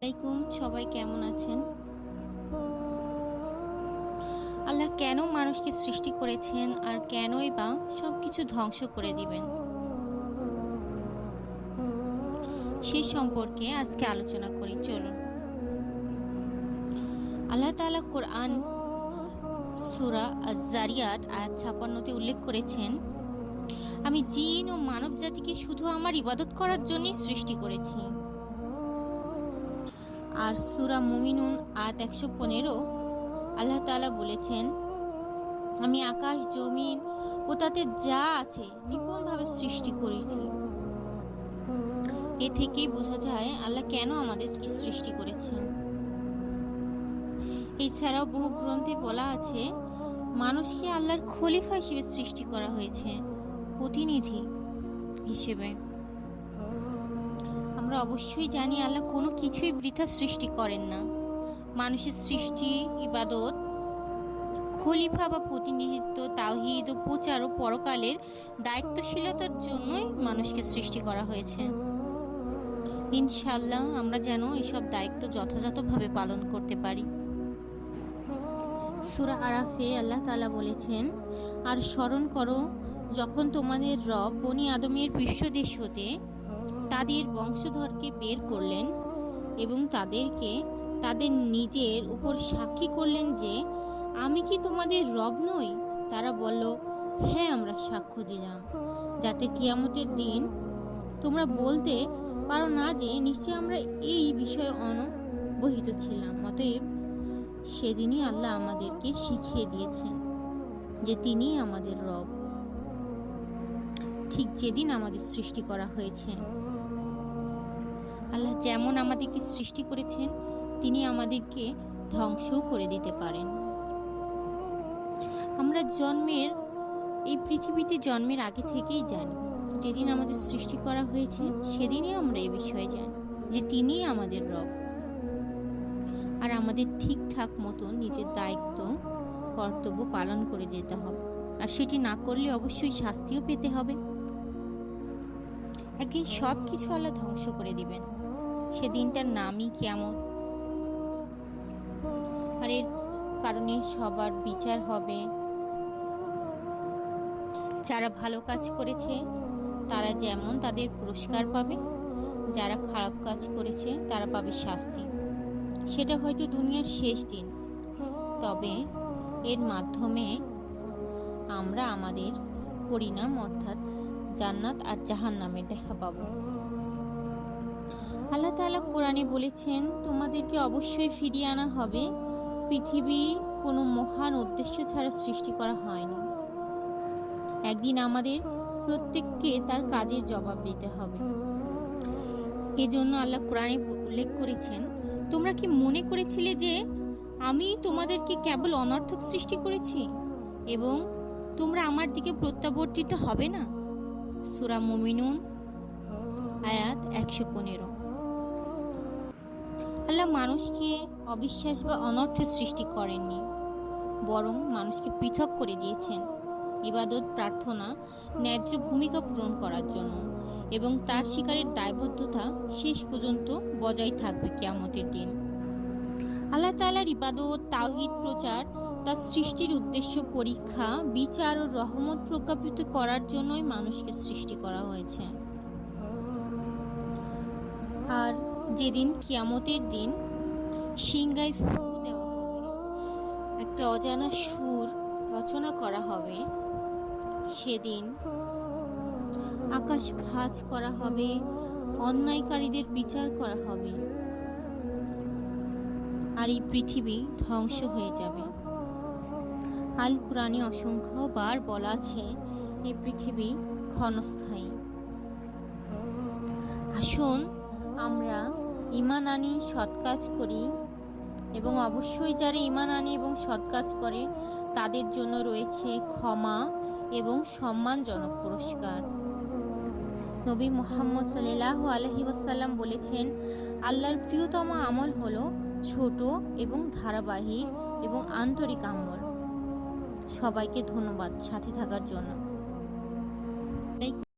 আলাইকুম, সবাই কেমন আছেন? আল্লাহ কেন মানুষকে সৃষ্টি করেছেন আর কেনই বা সবকিছু ধ্বংস করে দিবেন, সেই সম্পর্কে আজকে আলোচনা করি। চলুন। আল্লাহ তাআলা কোরআন সূরা আয-যারিয়াত আয়াত ৫৬তে উল্লেখ করেছেন, আমি জিন ও মানব জাতিকে শুধু আমার ইবাদত করার জন্যই সৃষ্টি করেছি। আর সূরা মুমিনুন আয়াত ১১৫ আল্লাহ তাআলা বলেছেন, আমি আকাশ জমিন ও তাতে যা আছে নিপুণভাবে সৃষ্টি করেছি। এ থেকেই বোঝা যায় আল্লাহ কেন আমাদেরকে সৃষ্টি করেছেন। এছাড়াও বহু গ্রন্থে বলা আছে, মানুষকে আল্লাহর খলিফা হিসেবে সৃষ্টি করা হয়েছে, প্রতিনিধি হিসেবে। আমরা অবশ্যই জানি আল্লাহ কোনো কিছুই বৃথা সৃষ্টি করেন না। মানুষের সৃষ্টি, ইবাদত, খলিফা বা প্রতিনিধিত্ব, তাওহীদ ও প্রচার ও পরকালের দায়িত্বশীলতার জন্যই মানুষকে সৃষ্টি করা হয়েছে। ইনশাআল্লাহ আমরা যেন এসব দায়িত্ব যথাযথভাবে পালন করতে পারি। সূরা আরাফে আল্লাহ তাআলা বলেছেন, আর স্মরণ করো যখন তোমাদের রব বনি আদমের পৃষ্ঠদেশ হতে তাদের বংশধরকে বের করলেন এবং তাদেরকে তাদের নিজের উপর সাক্ষী করলেন যে, আমি কি তোমাদের রব নই? তারা বলল, হ্যাঁ, আমরা সাক্ষ্য দিলাম, যাতে কিয়ামতের দিন তোমরা বলতে পারো না যে নিশ্চয় আমরা এই বিষয়ে অনবহিত ছিলাম। অতএব সেদিনই আল্লাহ আমাদেরকে শিখিয়ে দিয়েছেন যে তিনি আমাদের রব, ঠিক যেদিন আমাদের সৃষ্টি করা হয়েছে। আল্লাহ যেমন আমাদেরকে সৃষ্টি করেছেন, তিনি আমাদেরকে ধ্বংসও করে দিতে পারেন। আমরা এই পৃথিবীতে জন্মের আগে থেকেই জানি, যেদিন আমাদের সৃষ্টি করা হয়েছে সেদিনই আমরা এই বিষয়ে জানি যে তিনিই আমাদের রব। আর আমাদের ঠিকঠাক মতো নিজের দায়িত্ব কর্তব্য পালন করে যেতে হবে, আর সেটি না করলে অবশ্যই শাস্তিও পেতে হবে। একদিন সব কিছু আল্লাহ ধ্বংস করে দিবেন, সেদিনটার নামই কিয়ামত। আর এর কারণে সবার বিচার হবে। যারা ভালো কাজ করেছে তারা যেমন তাদের পুরস্কার পাবে, যারা খারাপ কাজ করেছে তারা পাবে শাস্তি। সেটা হয়তো দুনিয়ার শেষ দিন, তবে এর মাধ্যমে আমরা আমাদের পরিণাম অর্থাৎ জান্নাত আর জাহান্নামের দেখা পাবো। আল্লাহ তাআলা কোরআনে বলেছেন, তোমাদেরকে অবশ্যই ফিরিয়ে আনা হবে। পৃথিবী কোনো মহান উদ্দেশ্য ছাড়া সৃষ্টি করা হয়নি। একদিন আমাদের প্রত্যেককে তার কাজের জবাব দিতে হবে। এজন্য আল্লাহ কোরআনে উল্লেখ করেছেন, তোমরা কি মনে করেছিলে যে আমি তোমাদেরকে কেবল অনর্থক সৃষ্টি করেছি এবং তোমরা আমার দিকে প্রত্যাবর্তিত হবে না? সূরা মুমিনুন আয়াত ১১৫। আল্লাহ মানুষকে অবিশ্বাস বা অনর্থের সৃষ্টি করেননি, বরং মানুষকে পৃথক করে দিয়েছেন ইবাদত, প্রার্থনা, ন্যায্য ভূমিকা পূরণ করার জন্য, এবং তার শিকারের দায়বদ্ধতা শেষ পর্যন্ত বজায় থাকবে কিয়ামতের দিন। আল্লাহ তাআলার ইবাদত, তাওহীদ প্রচার, তার সৃষ্টির উদ্দেশ্য পরীক্ষা, বিচার ও রহমত প্রজ্ঞাপিত করার জন্যই মানুষকে সৃষ্টি করা হয়েছে। আর যেদিন কিয়ামতের দিন সিংহায় ফু দেওয়া হবে, একটা অজানা সুর রচনা করা হবে, সেদিন আকাশ ভাঁজ করা হবে, অন্যায়কারীদের বিচার করা হবে, আর এই পৃথিবী ধ্বংস হয়ে যাবে। আল কুরআনে অসংখ্যবার বলা আছে, এই পৃথিবী ক্ষণস্থায়ী। আসুন আমরা ঈমান আনি, সৎ কাজ করি, এবং অবশ্যই যারা ঈমান আনে এবং সৎ কাজ করে তাদের জন্য রয়েছে ক্ষমা এবং সম্মানজনক পুরস্কার। নবী মুহাম্মদ সাল্লাল্লাহু আলাইহি ওয়াসাল্লাম বলেছেন, আল্লাহর প্রিয়তম আমল হলো ছোট এবং ধারাবাহিক এবং আন্তরিক আমল। সবাইকে ধন্যবাদ সাথে থাকার জন্য।